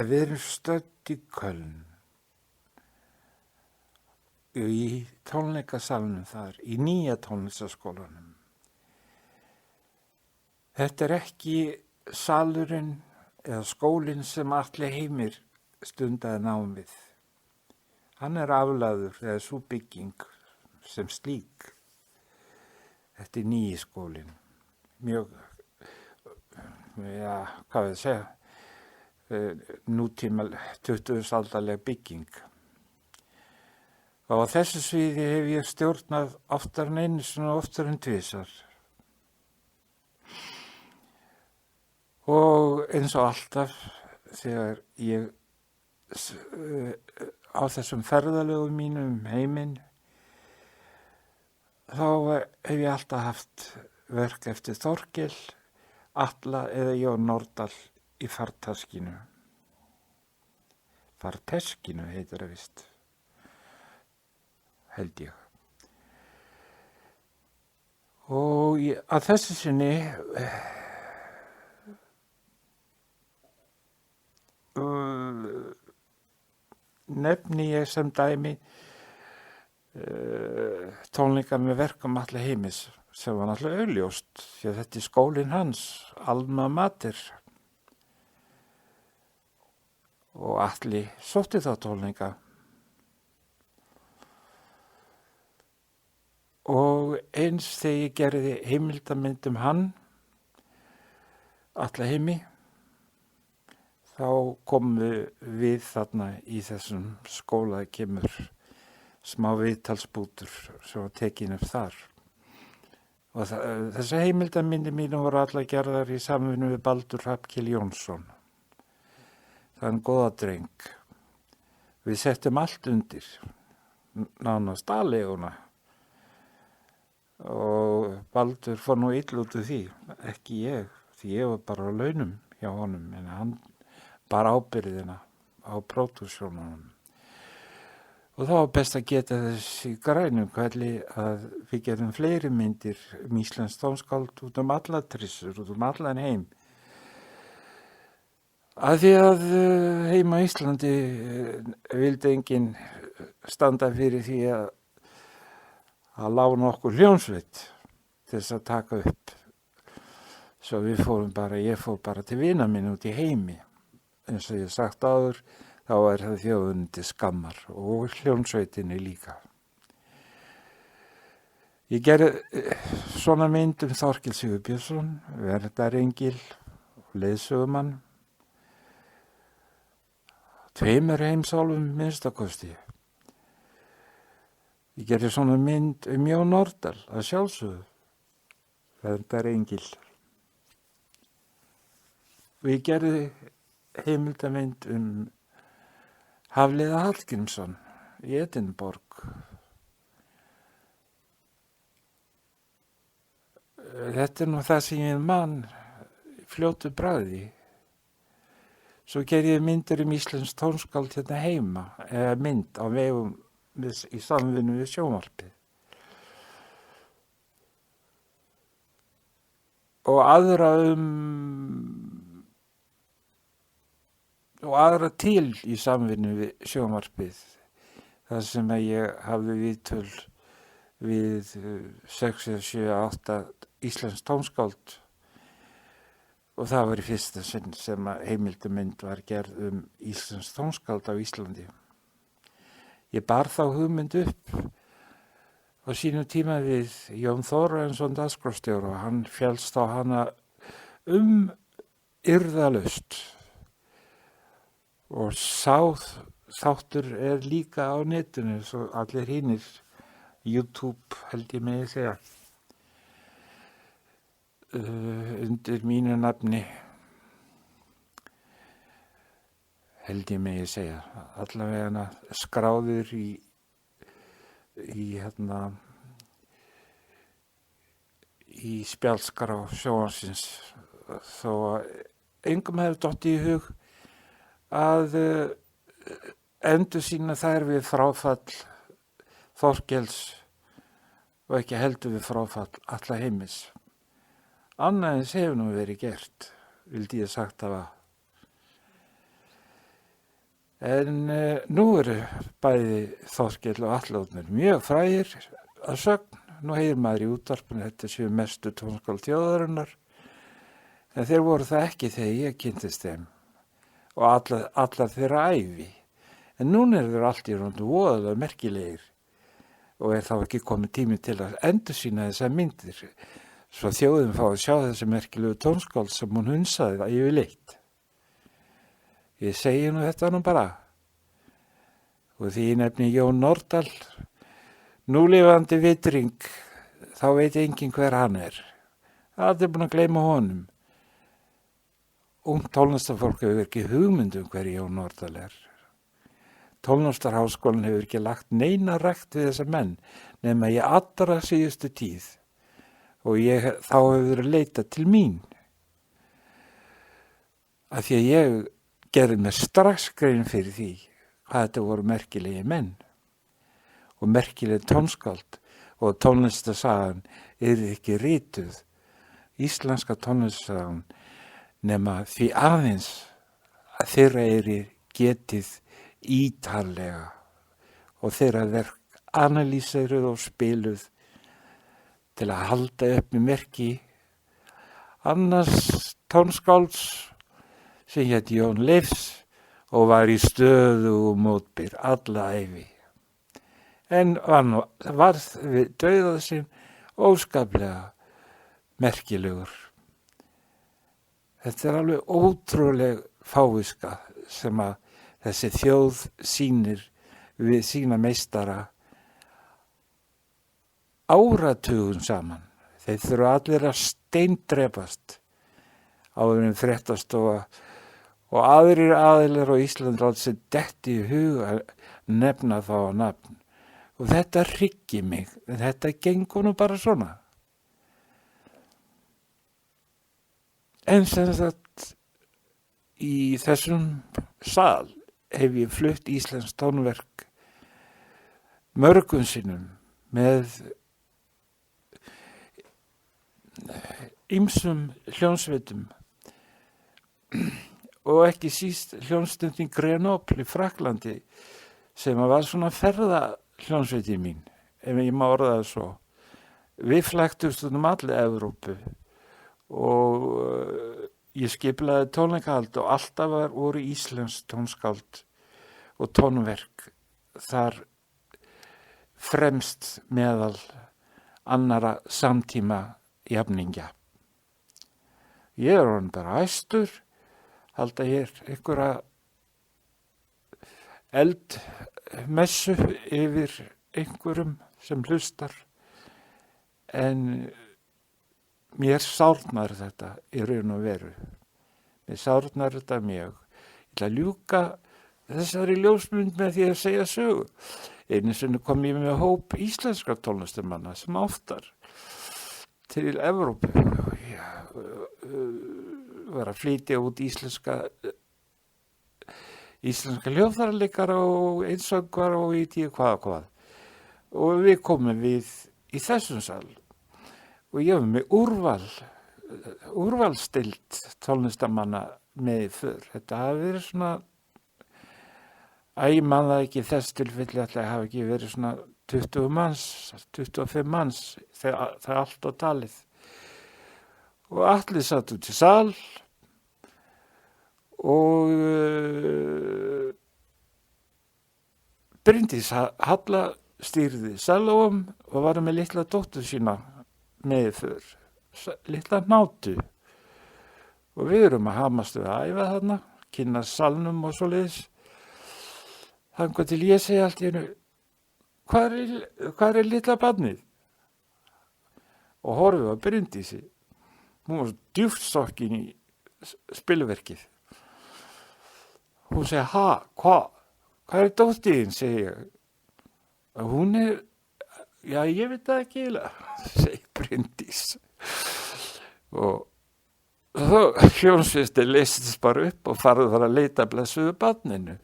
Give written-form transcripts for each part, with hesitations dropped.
Við erum stödd í Köln, í tónleikasalnum þar, í nýja tónlistaskólanum. Þetta er ekki salurinn eða skólinn sem Atli Heimir stundaði nám við. Hann er aflagður eða sú bygging sem slík. Þetta er nýji skólinn. Mjög, hvað við segja, nútíma 20. aldarleg bygging. Og á þessu sviði hef ég stjórnað oftar en einu sinni og oftar en tvisvar. Og eins og alltaf þegar ég á þessum ferðalögum mínum heiminn, þá hef ég alltaf haft verk eftir Þorkel, Atla eða Jón Nordal í farteskinu. Farteskinu heitir það vist, held ég. Og að þessu sinni nefni ég sem dæmi tónleika með verkum Atla Heimis sem var náttúrulega augljóst því að þetta er skólinn hans, Alma Mater. Og Atli sótti þá tónleika. Og eins þegar ég gerði heimildamynd hann, Atla Heimi, þá komum við þarna í þessum skóla kemur smá viðtalsbútur sem var tekin upp þar. Og þessi heimildamyndir mínu voru allar gerðar í samvinnu við Baldur Hrafnkel Jónsson. Þann góða dreng. Við settum allt undir, nánast aðleguna. Og Baldur fór nú illa út úr því, ekki ég, því ég var bara á launum hjá honum, en hann bara ábyrðina á pródúksjónunum. Og þá var best að geta þessi grænum hvernig að við getum fleiri myndir íslenskt tónskáld út allar trissur, út allan heim. Að því að heima á Íslandi vildi enginn standa fyrir því að lána okkur hljómsveit til þess að taka upp. Svo ég fór bara til vina minn út í heimi. Eins og ég hef sagt áður, þá er það þjóðunni til skammar og hljómsveitinni líka. Ég gerði svona mynd Þorkel Sigurbjörnsson, verðarengil og leiðsögumann. 2 heimsálfum minnstakosti. Ég gerði svona mynd Jón Nordal, að sjálfsögðu, verðarengil. Og ég gerði heimildamynd Hafliða Hallgrímsson í Edinborg. Þetta er nú það sem ég man fljótu bragði. Svo gerði ég myndir íslenskt tónskáld hérna heima, eða mynd á vegum í samvinnu við sjónvarpið. Og aðra til í samvinnu við sjónvarpið, þar sem ég hafði viðtöl við 6, 7, 8 íslensk tónskáld og það var í fyrsta sinn sem heimildamynd var gerð íslensk tónskáld á Íslandi. Ég bar þá hugmynd upp á sínum tíma við Jón Þórarinsson dagskrárstjóra og hann féllst á hana yrðalaust. Og þáttur er líka á netinu, svo allir hinir, YouTube held ég megi segja, undir mínu nafni, held ég megi segja, allavega skráður í spjaldskrá sjónvarpsins, þó að engum hefur dottið í hug að endursýna þær við fráfall Þorkels og ekki heldur við fráfall Atla Heimis. Annað eins hefur nú verið gert, vildi ég sagt hafa. En nú eru bæði Þorkell og Atli mjög frægir að sögn. Nú heyrir maður í útvarpinu þetta séu mestu tónskáld þjóðarinnar. En þeir voru það ekki þegar ég kynntist þeim og allar þeirra ævi. En núna eru þeir allt í raun voðalega merkilegir og þá ekki komið tími til að endursýna þessar myndir svo þjóðin fá að sjá þessi merkilegu tónskáld sem hún hunsaði það yfirleitt. Ég segi nú þetta nú bara. Og því ég nefni Jón Nordal, núlifandi vitring, þá veit enginn hver hann er. Það búin að gleyma honum. Tónlistarfólk hefur ekki hugmynd hver Jón Nordal er. Tónlistarháskólinn hefur ekki lagt neina rækt við þessa menn, nema í allra síðustu tíð. Og þá hefur verið leitað til mín. Af því að ég gerði mér strax grein fyrir því hvað þetta voru merkilegi menn og merkilegi tónskáld og tónlistarsagan ekki rituð, íslenska tónlistarsagan, nema því aðeins að þeirra getið ítarlega og þeirra verk analýseruð og spiluð til að halda upp með merki annars tónskálds sem hét Jón Leifs og var í stöðu og mótbyr alla ævi. En varð við dauða sinn óskaplega merkilegur. Þetta alveg ótrúleg fáviska sem að þessi þjóð sýnir við sína meistara áratugum saman. Þeir þurfa allir að steindrepast áður en fréttastofa og aðrir aðilar á Íslandi sem detti í hug að nefna þá á nafn. Og þetta hryggir mig, þetta gengur nú bara svona. En sem sagt, í þessum sal hef ég flutt íslensk tónverk mörgum sinnum með ýmsum hljómsveitum og ekki síst hljómsveitin Grenoble í Frakklandi sem var svona ferða hljómsveitin mín, ef ég má orða það svo. Við flæktumst allir Evrópu og ég skiplaði tónleikahald og alltaf voru íslensk tónskáld og tónverk þar fremst meðal annara samtíma jafningja. Ég orðinn bara æstur, halda hér einhverja eldmessu yfir einhverjum sem hlustar, en mér sárnar þetta í raun og veru. Mér sárnar þetta mjög. Ég ætla að ljúka þessari ljósmynd með því að segja sögu. Einu sinni kom ég með hóp íslenskra tónlistarmanna sem oftar til Evrópu og ég var að flytja út íslenska hljóðfæraleikara og einsöngvara og í tíu hvað. Og við komum við í þessum sal og ég var með úrvalstild tónlistarmanna með fyrr. Þetta hafi verið svona, ég man það ekki þess tilfelli að það hafi ekki verið svona 20 manns, 25 manns þegar það er allt á talið. Og Atli satt út í sal og Bryndís Halla stýrði salóum og var með litla dóttur sína með fyrr, litla Nátu. Og við erum að hamast við að æfa þarna, kynna salnum og svoleiðis. Þangað til ég segi allt í einu, hvað er litla barnið? Og horfið á Bryndísi. Hún var djúpt stokkin í spilverkið. Hún segi, hvað er dóttir þín, segi ég. Og hún er, já, ég veit það ekki segi Bryndís. Og þá hljómsveitin leystist bara upp og farið að leita blessuðu barninu.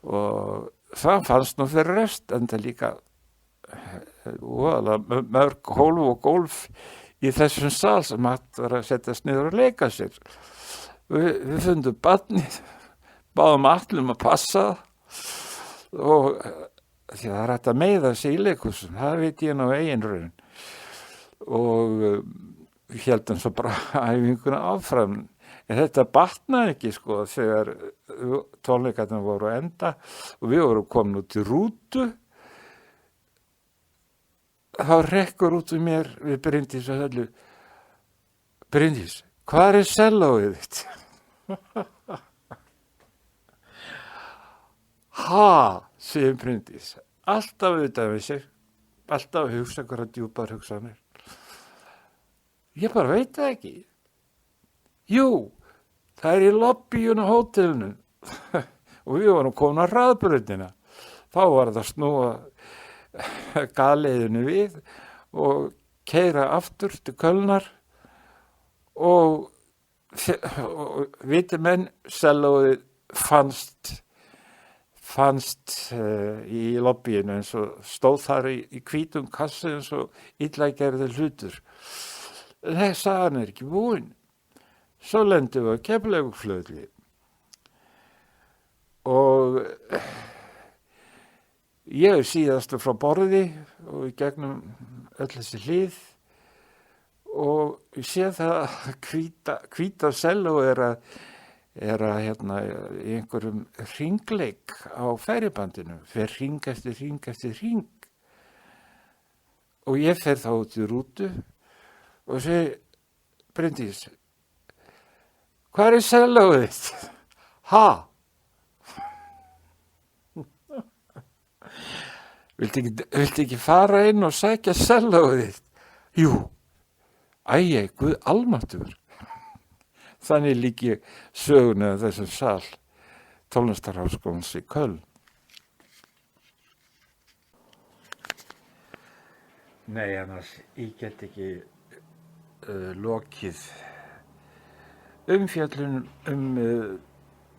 Og það fannst nú fyrir rest, en það líka mörg hólf og gólf í þessum sal sem hægt var að setjast niður og leika sér. Við fundum barnið báðum Atlum að passa og því það er hægt að meiða sig í leikhúsum, það veit ég nú eigin raun og héldum svo bara æfinguna áfram en þetta batnaði ekki sko þegar tónleikarnir voru að enda og við vorum komin út í rútu þá rekkur út við mér við Bryndís og Höllu Bryndís, hvað er sellóið þitt? Ha, segir Bryndís, alltaf auðvitað við sig, alltaf að hugsa hverja djúpar hugsanir. Ég bara veit það ekki. Jú, það er í lobbyun á hótelinu og við vorum komin á hraðbrautina. Þá var það að snúa galeiðinu við og keyra aftur til Kölnar og viti menn, sellóið fannst í lobbyinu eins og stóð þar í hvítum kassi eins og illa gerði hlutur. Nei, sagan er ekki búin. Svo lendum við á Keflavíkurflugvelli og ég er síðastur frá borði og í gegnum öll þessi hlið og ég sé það að hvíta selló er að hérna í einhverjum hringleik á færibandinu, fer hring eftir hring og ég fer þá út í rútu og segi, Bryndís, hvað er sellóið þitt? Ha? Viltu ekki fara inn og sækja sellóið þitt? Jú, æi, Guð almáttugur. Þannig líki söguna af þessum sal Tónlistarháskólans í Köln. Nei, annars, ég get ekki lokið umfjöllun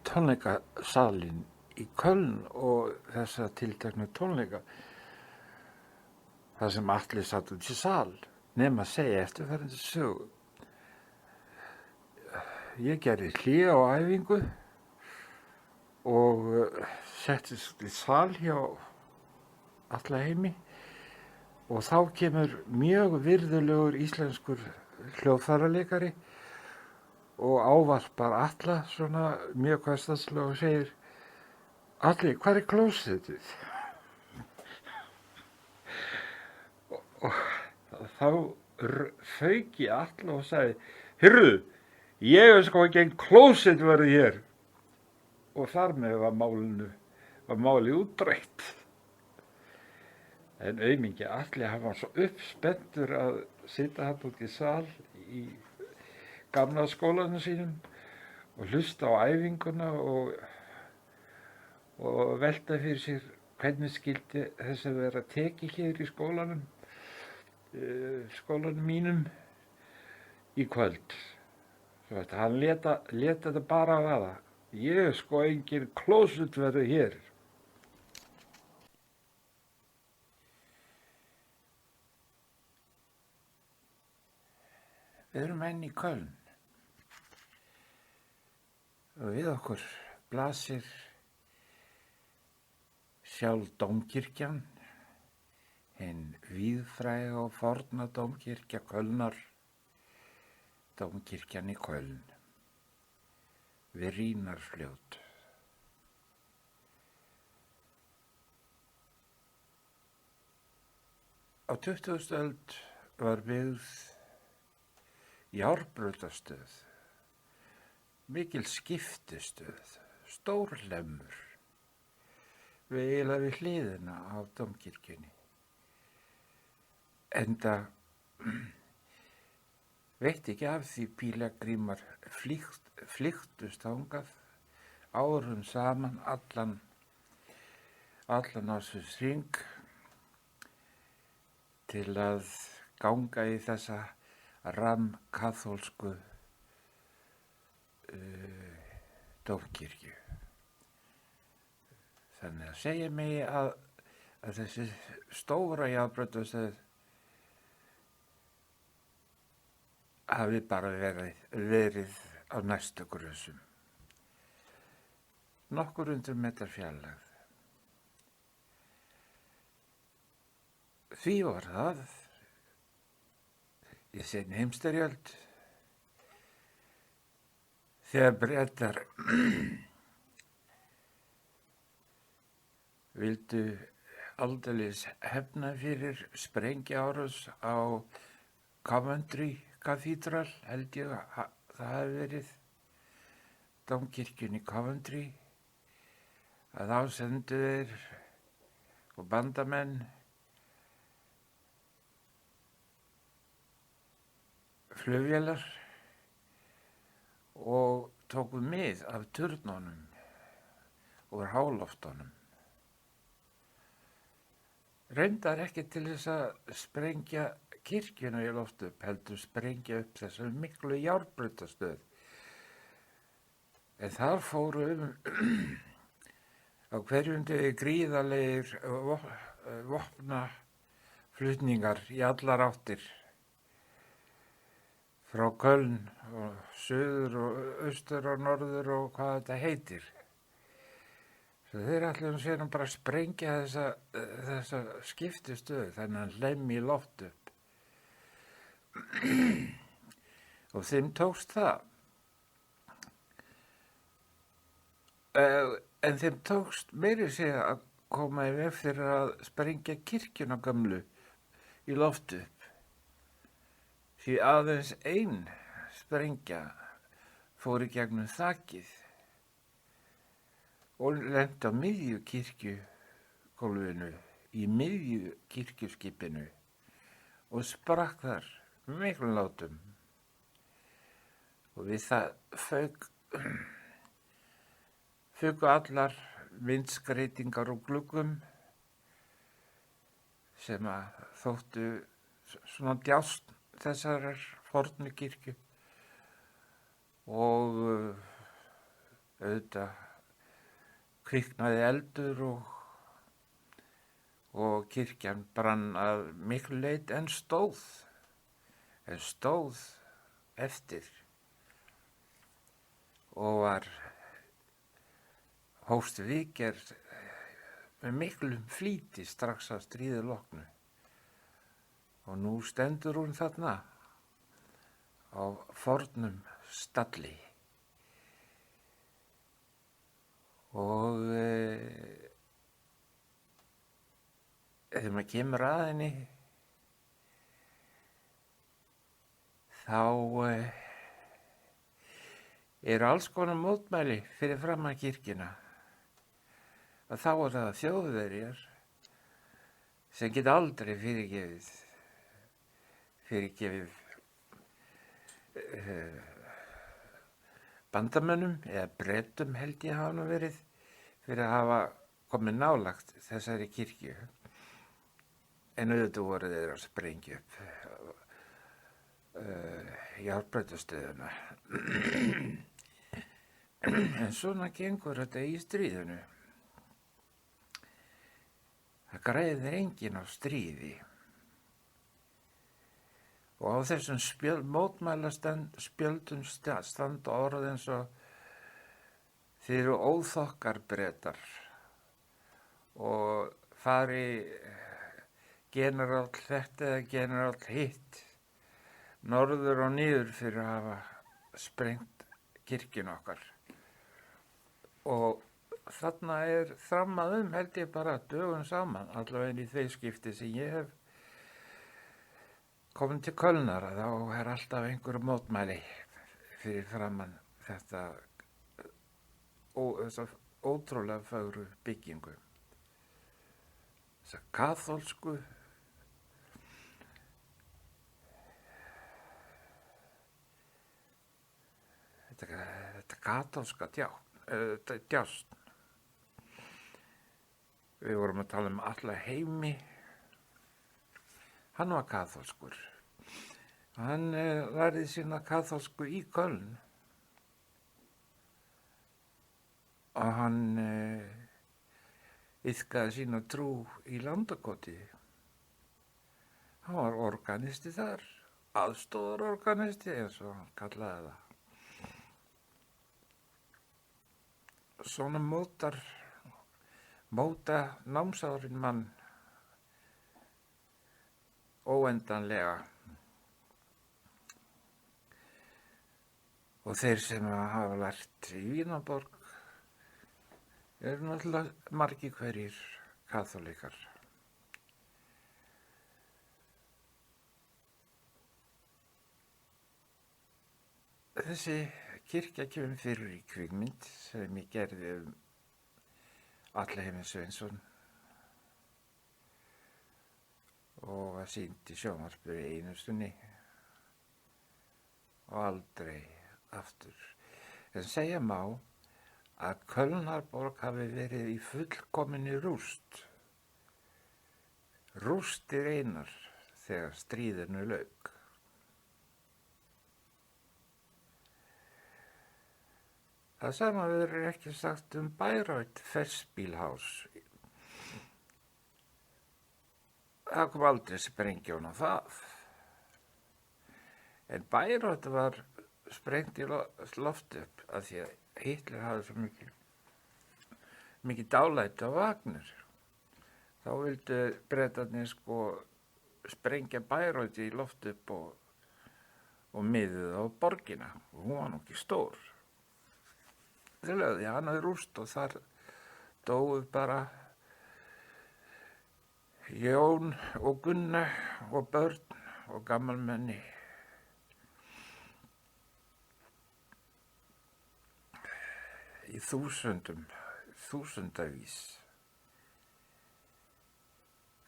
tónleikasalinn í Köln og þessa tilteknu tónleika. Það sem Atli satt út í sal, nema að segja eftirfarandi sögu. Ég gerði hlé á æfingu og settist í sal hjá Atla Heimi og þá kemur mjög virðulegur íslenskur hljóðfæraleikari og ávarpar Atla svona mjög hversdagslega og segir Atli, hvað er klósettið? og þá fauk ég Atla og sagði, heyrðu, ég er sko ekki einn klósett verið hér og þar með var málið útrætt. En aumingi Atli, hann var svo uppspenntur að sitja hann út í sal í gamla skólanum sínum og hlusta á æfinguna og velta fyrir sér hvernig skildi þessi vera tekið hér í skólanum mínum í kvöld. Svo hann leta þetta bara vaða. Ég er sko engin klósett verið hér. Við erum enn í Köln og við okkur blasir sjálf dómkirkjan, hin víðfræga og forna dómkirkja Kölnar, dómkirkjan í Köln, við Rínarfljót. Á 20. öld var byggð járnbrautastöð, mikil skiptistöð, stór hlemmur, eiginlega við hliðina á dómkirkjunni. Enda veit ekki af því pílagrímar flykktust þangað árum saman allan ársins hring til að ganga í þessa kaþólsku dómkirkju. Þannig að segja mig að þessi stóra járnbrautastöð hafi bara verið á næstu grösum. nokkur 100 metrar fjarlægð. Því var það í seinni heimsstyrjöld þegar Bretar vildu aldeilis hefna fyrir sprengjuárás á Coventry Cathedral, held ég að það hafi verið, dómkirkjunni Coventry, að þá sendu þeir og bandamenn flugvélar og tóku mið af turnunum og háloftunum. Reyndar ekki til þess að sprengja kirkjuna í loft upp, heldur sprengja upp þessa miklu járnbrautastöð. En þar fóru á hverjum degi gríðarlegir vopnaflutningar í allar áttir. Frá Köln og suður og austur og norður og hvað þetta heitir. Svo þeir ætluðu síðan bara að sprengja þessa skiptistöð, þennan hlem í loft upp. Og þeim tókst það. En þeim tókst meiri segja að koma í veg fyrir að sprengja kirkjuna gömlu í loft upp. Því aðeins ein sprengja fór í gegnum þakið og lenti á miðju kirkjugólfinu, í miðju kirkjuskipinu og sprakk þar miklum látum. Og við það fuku allar myndskreytingar og gluggum sem að þóttu svona djást þessarar fornu kirkju og auðvitað kviknaði eldur og kirkjan brann að miklu leit en stóð eftir og var hófst viðgerð með miklum flýti strax að stríði loknu. Og nú stendur hún þarna á fornum stalli. Og þegar maður kemur að henni, þá eru alls konar mótmæli fyrir framan kirkjuna. Og þá er það Þjóðverjar sem geta aldrei fyrirgefið bandamönnum eða Bretum held ég hafa nú verið fyrir að hafa komið nálægt þessari kirkju. En auðvitað voru þeir að sprengja upp járnbrautastöðuna. En svona gengur þetta í stríðinu. Það græðir enginn á stríði. Og á þessum mótmælaspjöldum standa orð eins og þeir eru óþokkar Bretar og fari generál þetta eða generál hitt norður og niður fyrir að hafa sprengt kirkjun okkar. Og þarna þrammað held ég bara dögum saman, allavega í þau skipti sem ég hef komin til Kölnar, þá alltaf einhver mótmæli fyrir framan þessa ótrúlega fögru byggingu. Þessa kaþólsku þetta kaþólska djást. Við vorum að tala alla Heimi. Hann var kaþólskur. Hann lærði sína kaþólsku í Köln. Og hann iðkaði sína trú í Landakoti. Hann var organisti þar, aðstoðarorganisti eins og hann kallaði það. svona móta námsárin mann óendanlega. Og þeir sem hafa lært í Vínarborg eru náttúrulega margir hverjir kaþólikar. Þessi kirkja kemur fyrir í kvikmynd sem ég gerði Atli Heimir Sveinsson og var sýnd í sjónvarpi einu stunni og aldrei aftur. En segja má að Kölnarborg hafi verið í fullkominni rúst. Rústir einar þegar stríðinu lauk. Það sama verður ekki sagt Bayreuth Festspielhaus. Það kom aldrei sprengja á það. En Bayreuth var sprengt í loft upp af því að Hitler hafði svo mikið dálæti á Wagner. Þá vildu Bretarnir sprengja Bayreuth í loft upp og miðuð á borgina. Og hún var nú ekki stór. Þeir lögðu hana í rúst og þar dóu bara Jón og Gunna og börn og gamalmenni. Í þúsundavís.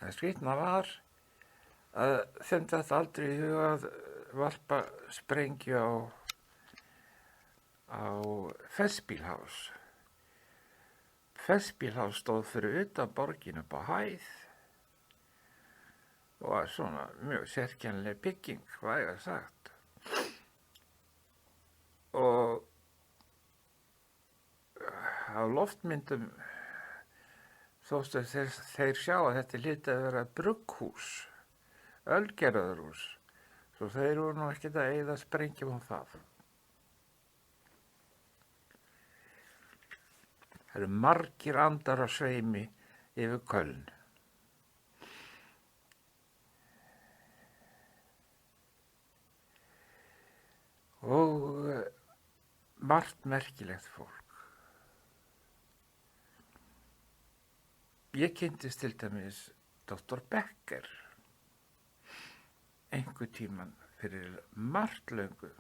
Það skrýtna var að þeim þetta aldrei í huga að varpa sprengju á Festspielhaus. Festspielhaus stóð fyrir utan borgin upp á hæð og var svona mjög sérkennileg bygging, vægast sagt. Og á loftmyndum þóttu þeir sjá að þetta hlyti að vera brugghús, ölgerðarhús, svo þeir voru nú ekkert að eyða sprengjum á það. Það eru margir andar á sveimi yfir Köln. Og margt merkilegt fólk. Ég kynntist til dæmis Dr. Becker einhver tíman fyrir margt löngu.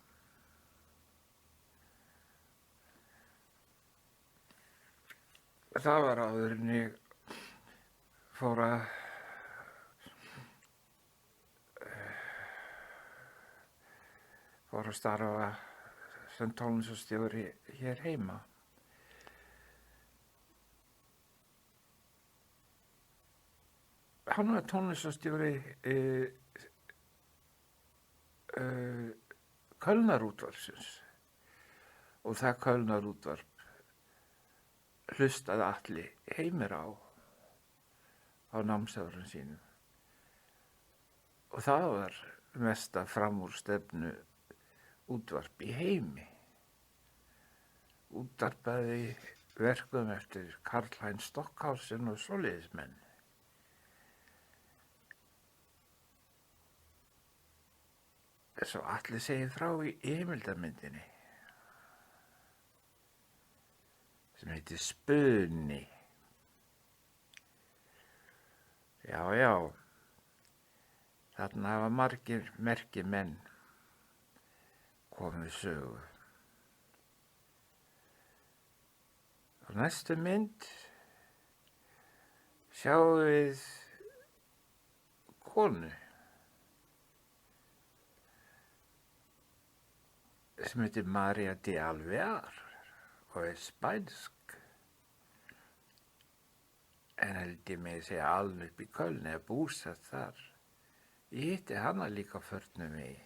Það var áður en ég fór að starfa sem tónlistarstjóri hér heima. Hann var tónlistarstjóri Kölnarútvarpsins og það Kölnarútvarp hlustaði Atli Heimir á námsárum sínum. Og það var mesta framúrstefnu útvarp í heimi. Útvarpaði verkum eftir Karl-Heinz Stockhausen og svoleiðismenn. Svo Atli segir frá í heimildarmyndinni sem heitir Spuni. Já, þarna hafa margir merkir menn komið sögu. Á næstu mynd sjáum við konu sem heitir María de Alvear og er spænsk. En held ég með að segja alveg upp í Köln eða búsett þar. Ég hitti hana líka förnum vegi.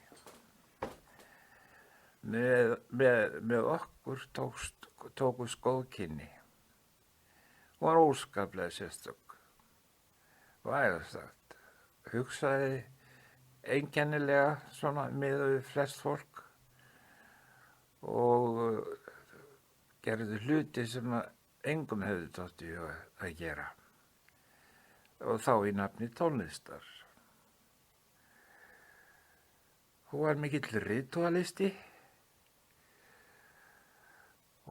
Með okkur tókust góð kynni. Hún var óskaplega sérstök. Vægast sagt. Hugsaði einkennilega svona miðað við flest fólk og gerði hluti sem engum hefði dottið í hug að gera. Og þá í nafni tónlistar. Hún var mikill ritúalisti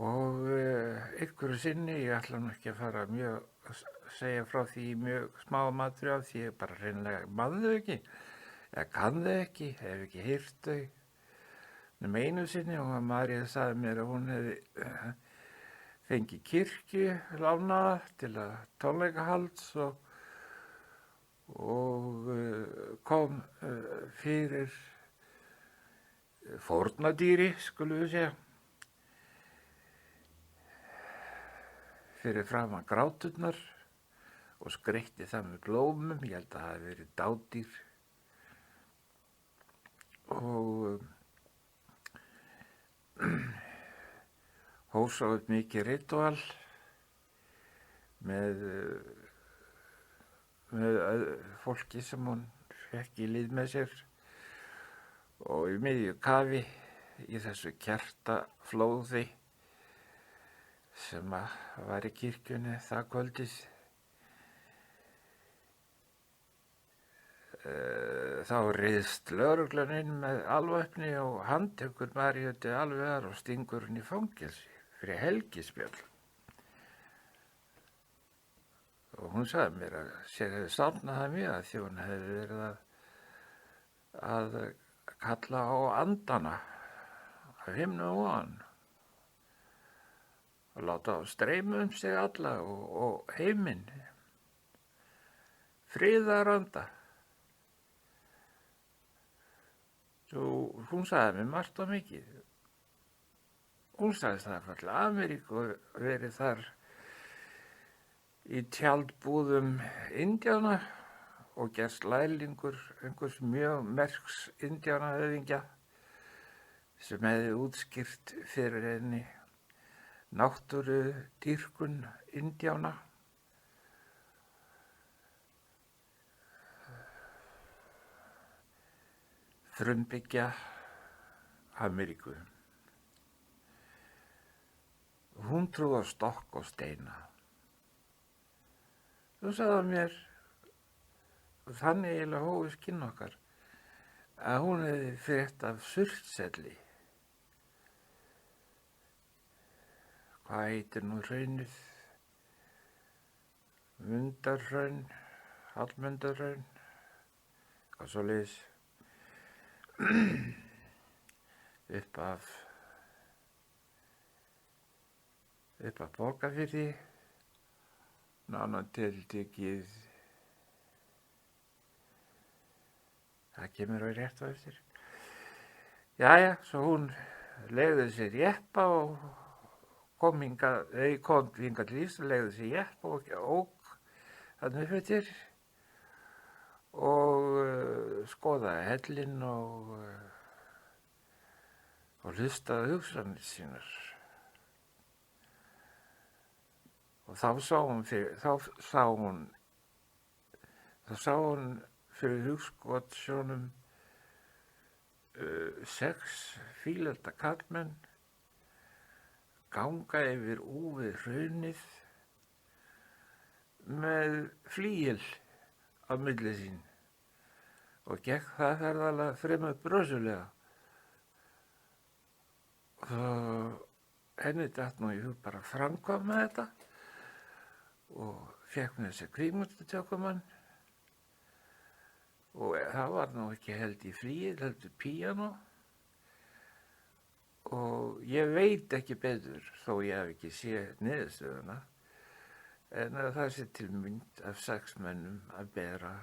og einhverju sinni, ég ætla nú ekki að fara að segja frá því mjög smá matriál því ég bara hreinlega man þau ekki, eða kann þau ekki, hef ekki heyrt þau. Nema einu sinni og María sagði mér að hún hefði fengið kirkju lánaða til að tónleikahalds og kom fyrir fórnadýri, skulum við segja, fyrir framan gráturnar og skreytti það með blómum, ég held að það hafi verið dádýr. Og hóf svo upp mikið ritúal með fólki sem hún fekk í lið með sér og í miðju kafi í þessu kertaflóði sem var í kirkjunni það kvöldið. Þá riðst lögreglan inn með alvæpni og handtekur Maríu til alvegar og stingur hún í fangelsi fyrir helgispjöll. Og hún sagði mér að sér hefði sárnað það mjög því hún hefði verið að kalla á andana af himnu og ofan og láta á streyma sig alla og heiminn, friðaranda. Svo hún sagði mér margt og mikið. Hún sagðist það að falla Ameríku og verið þar í tjaldbúðum Indjána og gerst lærlingur einhvers mjög merks Indjánahöfðingja sem hefði útskýrt fyrir henni náttúrudýrkun Indjána. Frumbyggja Ameríku. Hún trúði á stokk og steina. Þú sagði mér, þannig eiginlega hófist kynni okkar, að hún hefði frétt af Surtselli. Hvað heitir nú hraunið? Mundarhraun, Hallmundarhraun, hvað svoleiðis. upp af Borgarfirði, nánar tiltekið, það kemur á rétt á eftir. Jæja, svo hún leigði sér jeppa og kom hingað til Íslands, leigði sér jeppa og ók þarna upp eftir og skoðaði hellinn og hlustaði hugsanir sínar. Og þá sá hún fyrir hugskotssjónum 6 fílelda karlmenn ganga yfir úfið hraunið með flygil á milli sín og gekk það ferðalag fremur brösulega. Henni datt nú í hug bara að framkvæma þetta og fékk með þessi kvikmyndatökumann og það var nú ekki held í flygil, heldur píanó og ég veit ekki betur þó ég hef ekki séð niðurstöðuna en að það sé til mynd af 6 mönnum að bera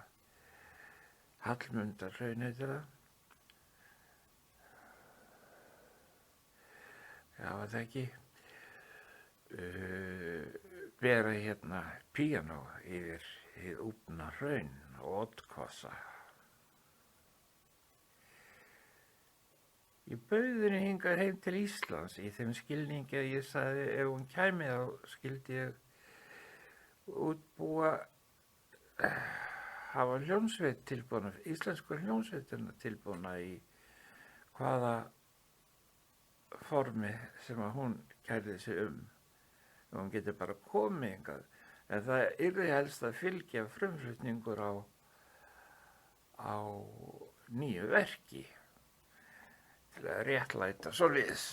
Hallmundarhraun heitir það. Já, það ekki. Bera hérna píanó yfir hið úfna hraun og oddkvassa. Ég bauð henni hingað heim til Íslands í þeim skilningi að ég sagði ef hún kæmi þá skildi ég útbúa hafa hljómsveit tilbúna, íslensku hljómsveitina tilbúna í hvaða formi sem að hún kærði sig hún getur bara komið hingað. En það yrði helst að fylgja frumflutningur á nýju verki til að réttlæta svoleiðis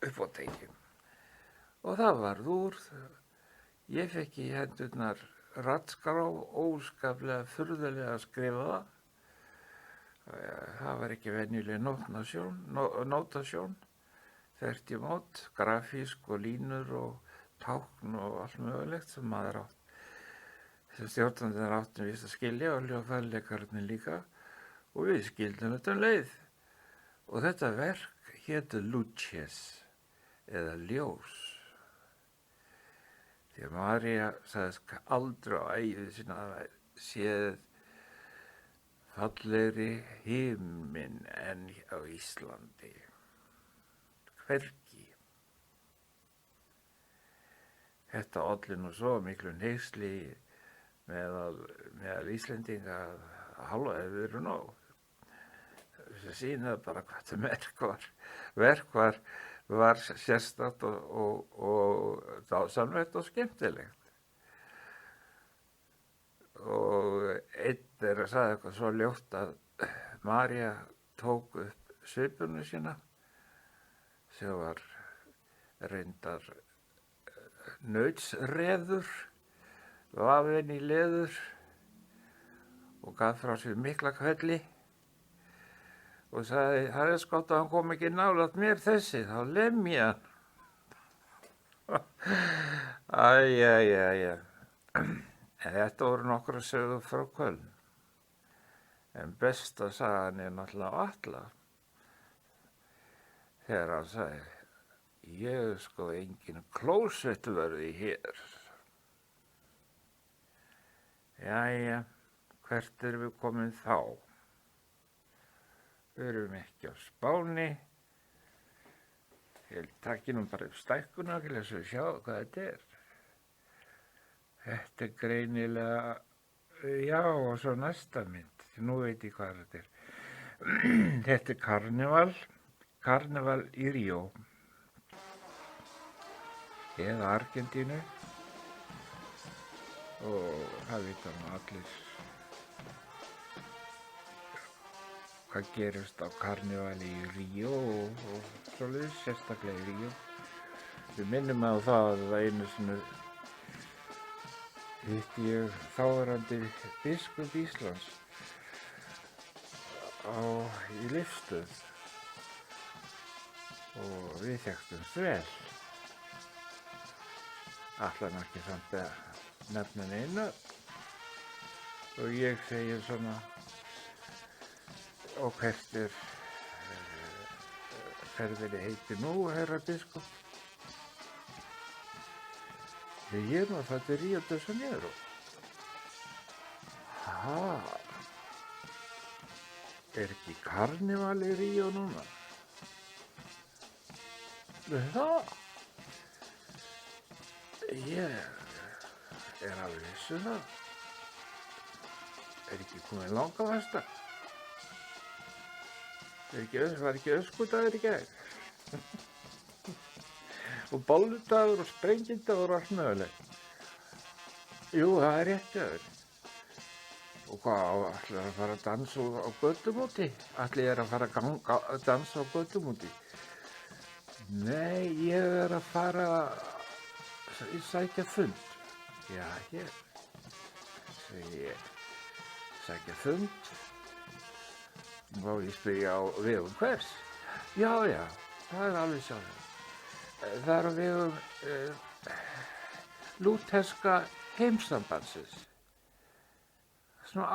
uppátækjum. Og það varð úr. Ég fekk í hendurnar rattskrá, óskaplega furðulega skrifaða. Það var ekki venjuleg nótasjón, þvert í mót, grafísk og línur og tákn og allt mögulegt sem maður átt. Þessi stjórnandinn áttum við að skilja og hljóðfærleikararnir líka og við skildum þetta leið. Og þetta verk hétu Luces eða ljós. Því að María sagðist aldrei á ævi sinna að séð fallegri himinn en á Íslandi. Hvergi. Þetta olli nú svo miklu hneyksli meðal Íslendinga að hálfa ef við erum nóg. Þess sýnaði bara hvað þetta verk var sérstakt og dásamlegt og skemmtilegt. Og einn þeirra sagði eitthvað svo ljótt að María tók upp svipuna sína sem var reyndar nautsreður, vafinn í leður og gaf frá sér mikla hvelli og sagði, það er skott að hann kom ekki nálægt mér þessi, þá lemja hann. Æ. En þetta voru nokkra sögur frá Köln. En besta sagan er náttúrulega Atla. Þegar hann sagði, ég er sko engin klósettvörði hér. Jæja, hvert erum við komin þá? Við erum ekki á Spáni. Ég takki nú bara upp stækkuna til þess að sjá hvað þetta er. Þetta er greinilega, já, og svo næsta mynd. Nú veit ég hvað þetta er. Þetta er karneval í Ríó. Eða Argentínu. Og það vita nú allir hvað gerist á karnevali í Ríó og svoleiðis, sérstaklega í Ríó. Við minnum á það að einu sinni hitti ég þáverandi biskup Íslands í Leifsstöð og við þekktumst vel. Ætla ekki samt að nefna neina og ég segi svona og hvert er ferðinni heiti nú, herra biskup? Ég er fæddur í Ríó de Janeiro. Er ekki karneval í Ríó núna? Það? Ég er alveg viss það. Er ekki komin langafasta? Var ekki öskudagur í gær? Og bolludagur og sprengindagur og allt mögulegt. Jú, það er rétt dagur. Og hvað, ætlar að fara að dansa á götumóti? Ætlar að fara að dansa á götumóti? Nei, ég er að fara að sækja fund. Já, hér. Segi ég. Sækja fund. Má ég spyrja á vegum hvers? Já, það er alveg sjálf. Það er á vegum lúterska heimssambandsins. Svona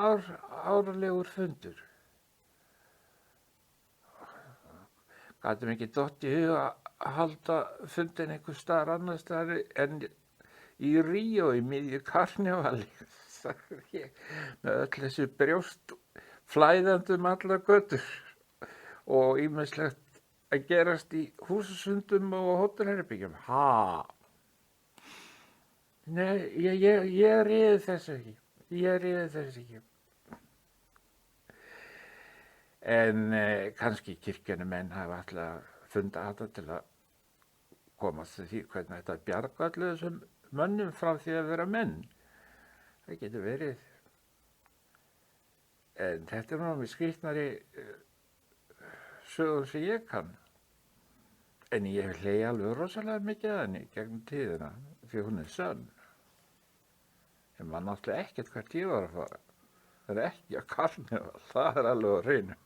árlegur fundur. Gátum ekki dott í hug að halda fundin einhvers staðar annars staðar en í Ríó í miðju karnevali. Sagði ég, með öll þessu brjóst flæðandi allar götur og ýmislegt að gerast í húsasundum og hótelherbyggjum. Nei, ég réði þess ekki. En kannski kirkjunumenn hafa alltaf fundað þetta til að komast að því hvernig þetta bjarga allir þessum mönnum frá því að vera menn. Það getur verið. En þetta er náttúrulega skrýtnari sögur sem ég kann. En ég hef hlegið alveg rosalega mikið að henni gegnum tíðina, því hún er sönn. En maður náttúrulega ekkert hvert ég var að fara. Það er ekki að karnival, það er alveg á hreinu.